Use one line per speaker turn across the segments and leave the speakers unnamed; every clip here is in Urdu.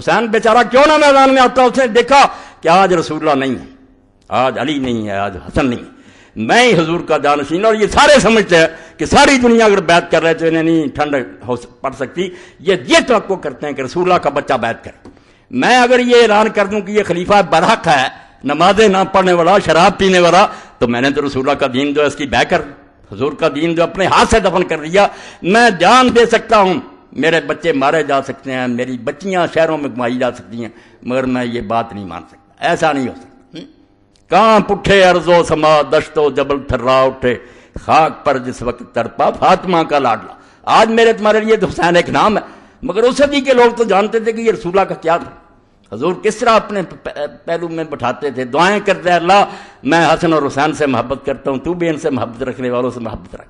حسین بیچارہ کیوں نہ میدان میں آتا، اس نے دیکھا کہ آج رسول اللہ نہیں ہے، آج علی نہیں ہے، آج حسن نہیں ہے، میں ہی حضور کا جانشین. اور یہ سارے سمجھتے ہیں کہ ساری دنیا اگر بیعت کر رہے تو انہیں نہیں ٹھنڈ پڑ سکتی. یہ توقع کرتے ہیں کہ رسول اللہ کا بچہ بیعت کرے. میں اگر یہ اعلان کر دوں کہ یہ خلیفہ برحق ہے، نمازیں نہ پڑھنے والا، شراب پینے والا، تو میں نے تو رسول اللہ کا دین جو ہے اس کی بیع کر، حضور کا دین جو اپنے ہاتھ سے دفن کر دیا. میں جان دے سکتا ہوں، میرے بچے مارے جا سکتے ہیں، میری بچیاں شہروں میں گھمائی جا سکتی ہیں، مگر میں یہ بات نہیں مان سکتا. ایسا نہیں ہو سکتا. کانپ اٹھے ارض و سما، دشت و جبل تھرا اٹھے، خاک پر جس وقت تڑپا فاطمہ کا لاڈلا. آج میرے تمہارے لیے تو حسین ایک نام ہے، مگر اس صدی کے لوگ تو جانتے تھے کہ یہ رسول اللہ کا کیا تھا. حضور کس طرح اپنے پہلو میں بٹھاتے تھے، دعائیں کرتے ہیں، اللہ میں حسن اور حسین سے محبت کرتا ہوں، تو بھی ان سے محبت رکھنے والوں سے محبت رکھ.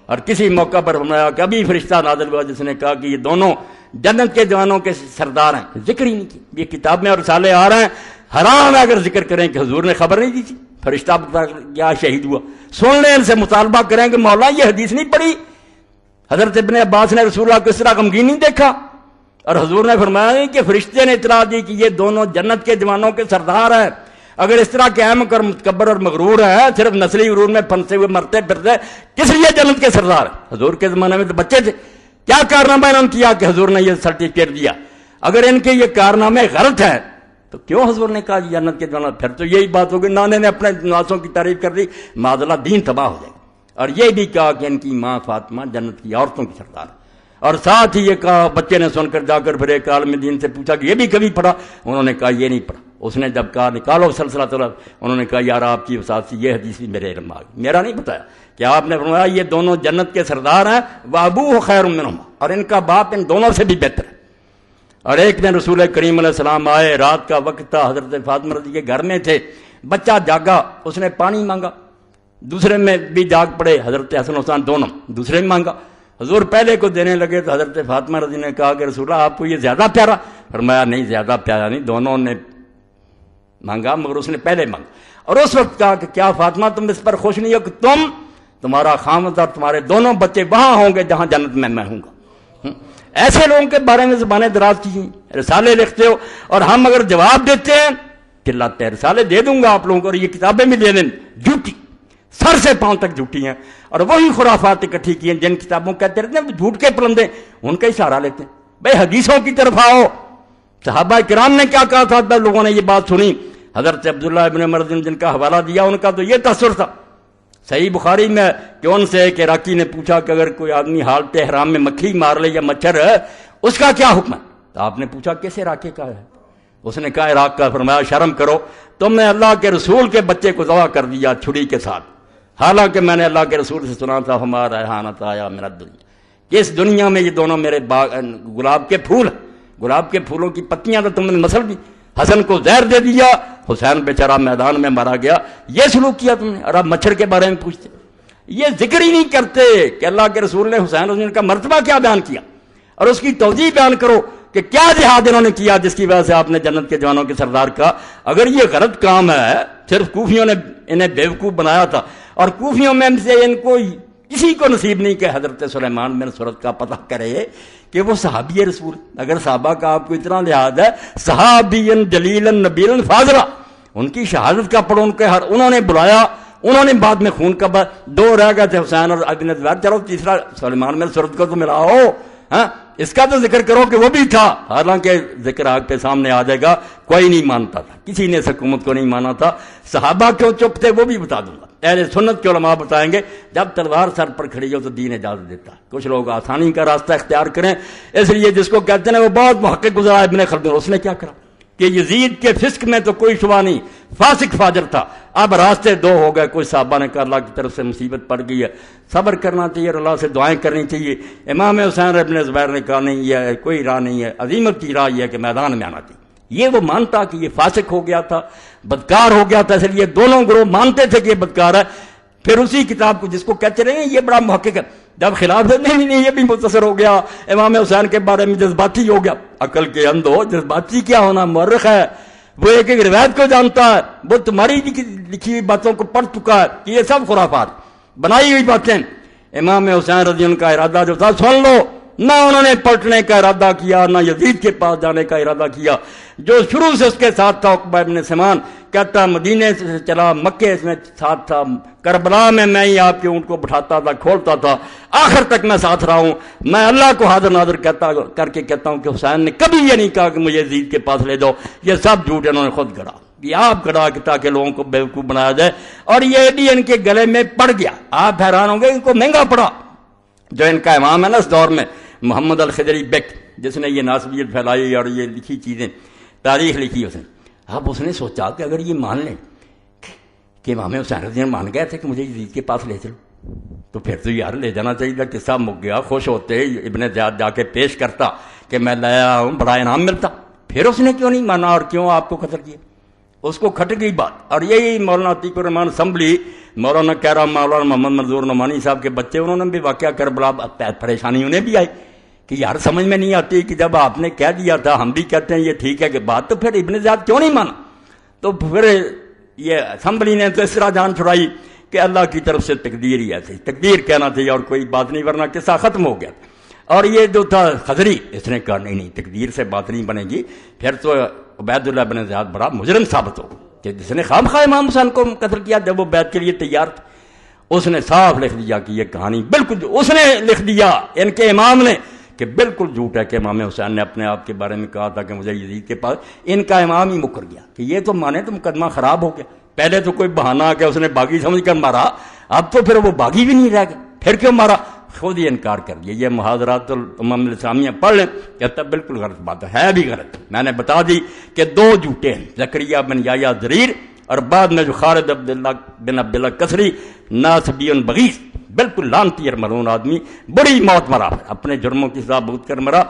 اور کسی موقع پر فرمایا کہ ابھی فرشتہ نازل ہوا جس نے کہا کہ یہ دونوں جنت کے جوانوں کے سردار ہیں. ذکر ہی نہیں کی. یہ کتاب میں اور رسالے آ رہے ہیں، حرام ہے اگر ذکر کریں کہ حضور نے خبر نہیں دی تھی. فرشتہ کیا شہید ہوا، سن لیں، ان سے مطالبہ کریں کہ مولا یہ حدیث نہیں پڑھی، حضرت ابن عباس نے رسول اللہ کو اس طرح غمگین نہیں دیکھا. اور حضور نے فرمایا کہ فرشتے نے اطلاع دی کہ یہ دونوں جنت کے جوانوں کے سردار ہیں. اگر اس طرح کے احمق اور متکبر اور مغرور ہیں، صرف نسلی غرور میں پھنسے ہوئے مرتے پھرتے، کس لیے جنت کے سردار ہیں؟ حضور کے زمانے میں تو بچے تھے. کیا کارنامہ انہوں نے کیا کہ حضور نے یہ سرٹیفکیٹ دیا؟ اگر ان کے یہ کارنامے غلط ہیں تو کیوں حضور نے کہا جنت کے جوان؟ پھر تو یہی بات ہوگی نانے نے اپنے نواسوں کی تعریف کر دی، معذلہ دین تباہ ہو جائے گا. اور یہ بھی کہا کہ ان کی ماں فاطمہ جنت کی عورتوں کی سردار ہے. اور ساتھ ہی یہ کہا، بچے نے سن کر جا کر پھر ایک عالم دین سے پوچھا کہ یہ بھی کبھی پڑھا؟ انہوں نے کہا یہ نہیں پڑھا. اس نے جب کہا نکالو سلسلہ طلب، انہوں نے کہا یار آپ کی وسعت سے یہ حدیث بھی میرے علم آ گئی. میرا نہیں بتایا کہ آپ نے فرمایا یہ دونوں جنت کے سردار ہیں، وابوہ خیر منہما، اور ان کا باپ ان دونوں سے بھی بہتر ہے. اور ایک دن رسول کریم علیہ السلام آئے، رات کا وقت تھا، حضرت فاطمہ رضی کے گھر میں تھے. بچہ جاگا، اس نے پانی مانگا، دوسرے میں بھی جاگ پڑے، حضرت حسن حسین دونوں، دوسرے میں مانگا. حضور پہلے کو دینے لگے تو حضرت فاطمہ رضی نے کہا کہ رسول اللہ آپ کو یہ زیادہ پیارا؟ فرمایا نہیں زیادہ پیارا نہیں، دونوں نے مانگا مگر اس نے پہلے مانگا. اور اس وقت کہا کہ کیا فاطمہ تم اس پر خوش نہیں ہو کہ تمہارا خامد اور تمہارے دونوں بچے وہاں ہوں گے جہاں جنت میں ہوں گا. ایسے لوگوں کے بارے میں زبانیں دراز کی، رسالے لکھتے ہو اور ہم اگر جواب دیتے ہیں چلاتے ہیں. رسالے دے دوں گا آپ لوگوں کو اور یہ کتابیں بھی دے دیں، جھوٹی، سر سے پاؤں تک جھوٹی ہیں. اور وہی خرافات اکٹھی کی ہیں جن کتابوں کہتے رہتے ہیں جھوٹ کے پرندے، ان کا ہی سہارا لیتے ہیں. بھائی حدیثوں کی طرف آؤ. صحابہ کرام نے کیا کہا تھا؟ لوگوں نے یہ بات سنی. حضرت عبداللہ ابن عمر جن کا حوالہ دیا، ان کا تو یہ تاثر تھا صحیح بخاری میں کہ ان سے ایک عراقی نے پوچھا کہ اگر کوئی آدمی حالت احرام میں مکھی مار لے یا مچھر ہے اس کا کیا حکم ہے؟ تو آپ نے پوچھا کس عراقی کا ہے؟ اس نے کہا عراق کا. فرمایا شرم کرو، تم نے اللہ کے رسول کے بچے کو ذبح کر دیا چھری کے ساتھ، حالانکہ میں نے اللہ کے رسول سے سنا تھا ہمارا ریحانۃ آیا میرا دنیا، کہ اس دنیا میں یہ دونوں میرے گلاب کے پھول ہیں، گلاب کے پھولوں کی پتیاں تو تم نے مسل دی. حسن کو زہر دے دیا، حسین بیچارہ میدان میں مارا گیا. یہ سلوک کیا تم نے، اور اب مچھر کے بارے میں پوچھتے. یہ ذکر ہی نہیں کرتے کہ اللہ کے رسول نے حسین کا مرتبہ کیا بیان کیا اور اس کی توضیح بیان کرو کہ کیا جہاد انہوں نے کیا جس کی وجہ سے آپ نے جنت کے جوانوں کے سردار کا. اگر یہ غلط کام ہے، صرف کوفیوں نے انہیں بیوقوف بنایا تھا، اور کوفیوں میں سے ان کو کسی کو نصیب نہیں کہ حضرت سلیمان بن سورت کا پتہ کرے کہ وہ صحابی رسول. اگر صحابہ کا آپ کو اتنا لحاظ ہے، صحابی جلیل نبیل فاضلہ، ان کی شہادت کا پڑھو، انہوں نے بلایا، انہوں نے بعد میں خون کا دو رہ گئے تھے حسین اور ابن زبیر، چلو تیسرا سلیمان بن سورت کو تو ملاؤ، ہاں اس کا تو ذکر کرو کہ وہ بھی تھا. حالانکہ ذکر آگ پہ سامنے آ جائے گا. کوئی نہیں مانتا تھا، کسی نے اس حکومت کو نہیں مانا تھا. صحابہ کیوں چپ تھے وہ بھی بتا دوں گا، اہل سنت کے علماء بتائیں گے. جب تلوار سر پر کھڑی ہو تو دین اجازت دیتا ہے. کچھ لوگ آسانی کا راستہ اختیار کریں، اس لیے جس کو کہتے ہیں وہ بہت محقق گزرا ابن خلدون. اس نے کیا کرا کہ یزید کے فسق میں تو کوئی شبہ نہیں، فاسق فاجر تھا. اب راستے دو ہو گئے. کوئی صحابہ نے کہا اللہ کی طرف سے مصیبت پڑ گئی ہے، صبر کرنا چاہیے اور اللہ سے دعائیں کرنی چاہیے. امام حسین ابن زبیر نے کہا نہیں، یہ کوئی راہ نہیں ہے، عظیمت کی راہ یہ ہے کہ میدان میں آنا چاہیے. یہ وہ مانتا کہ یہ فاسق ہو گیا تھا، بدکار ہو گیا تھا، اس لیے دونوں گروہ مانتے تھے کہ یہ بدکار ہے. پھر اسی کتاب کو جس کو کہتے رہے ہیں یہ بڑا محقق ہے، جب خلاف نہیں یہ بھی متصر ہو گیا، امام حسین کے بارے میں جذباتی ہو گیا. عقل کے اندھو، جذباتی کیا ہونا، مورخ ہے، وہ ایک ایک روایت کو جانتا ہے، وہ تمہاری لکھی ہوئی باتوں کو پڑھ چکا ہے کہ یہ سب خرافات، بنائی ہوئی باتیں. امام حسین رضی اللہ کا ارادہ جو تھا سن لو، نہ انہوں نے پلٹنے کا ارادہ کیا، نہ یزید کے پاس جانے کا ارادہ کیا۔ جو شروع سے اس کے ساتھ تھا عقبہ ابن سمان، کہتا مدینے سے چلا، مکے میں ساتھ تھا، کربلا میں ہی آپ کے اونٹ کو بٹھاتا تھا، کھولتا تھا، آخر تک میں ساتھ رہا ہوں۔ میں اللہ کو حاضر ناظر کر کے کہتا ہوں کہ حسین نے کبھی یہ نہیں کہا کہ مجھے یزید کے پاس لے جاؤ، یہ سب جھوٹ انہوں نے خود گڑا، یہ آپ گڑا کہ تاکہ لوگوں کو بیوقوف بنایا جائے، اور یہ بھی ان کے گلے میں پڑ گیا۔ آپ حیران ہوں گے، ان کو مہنگا پڑا۔ جو ان کا امام ہے نا اس دور میں، محمد الخدری بیک، جس نے یہ ناسبیت پھیلائی اور یہ لکھی چیزیں، تاریخ لکھی اس نے، اب اس نے سوچا کہ اگر یہ مان لیں کہ امام حسین رضی اللہ مان گئے تھے کہ مجھے یزید کے پاس لے چلو، تو پھر تو یار لے جانا چاہیے تھا، قصہ مک گیا، خوش ہوتے، ابن زیاد جا کے پیش کرتا کہ میں لایا ہوں، بڑا انعام ملتا۔ پھر اس نے کیوں نہیں مانا اور کیوں آپ کو قتل کیا؟ اس کو کھٹ گئی بات۔ اور یہی مولانا عتیق الرحمان اسمبلی، مولانا کہہ رہا مولانا محمد منظور نعمانی صاحب کے بچے، انہوں نے بھی واقعہ کربلا، پریشانی انہیں بھی آئی کہ یار سمجھ میں نہیں آتی کہ جب آپ نے کہہ دیا تھا، ہم بھی کہتے ہیں یہ ٹھیک ہے کہ بات، تو پھر ابن زیاد کیوں نہیں مانا؟ تو پھر یہ اسمبلی نے تو اس طرح جان چھڑائی کہ اللہ کی طرف سے تقدیر ہی ایسی، تقدیر کہنا تھی اور کوئی بات نہیں، ورنہ قصہ ختم ہو گیا۔ اور یہ جو تھا خضری، اس نے کہا نہیں تقدیر سے بات نہیں بنے گی، پھر تو عبید اللہ بن زیاد بڑا مجرم ثابت ہو کہ جس نے خام خواہ امام حسین کو قتل کیا جب وہ بیعت کے لیے تیار تھا۔ اس نے صاف لکھ دیا کہ یہ کہانی بالکل، اس نے لکھ دیا ان کے امام نے کہ بالکل جھوٹ ہے کہ امام حسین نے اپنے آپ کے بارے میں کہا تھا کہ مجھے یزید کے پاس، ان کا امام ہی مکر گیا کہ یہ تو مانے تو مقدمہ خراب ہو گیا۔ پہلے تو کوئی بہانہ آ گیا، اس نے باغی سمجھ کر مارا، اب تو پھر وہ باغی بھی نہیں رہ گیا، پھر کیوں مارا؟ خود ہی انکار کر دیا۔ یہ محاضرات الامم الاسلامیہ پڑھ لیں، کہتا بالکل غلط بات ہے بھی غلط۔ میں نے بتا دی کہ دو جھوٹے ہیں، زکریا بن یحییٰ ضریر اور بعد میں جو خالد بن عبداللہ کسری ناصبی بغیث، بالکل لعنتی اور ملعون آدمی، بڑی موت مرا، اپنے جرموں کی سزا بھگت کر مرا۔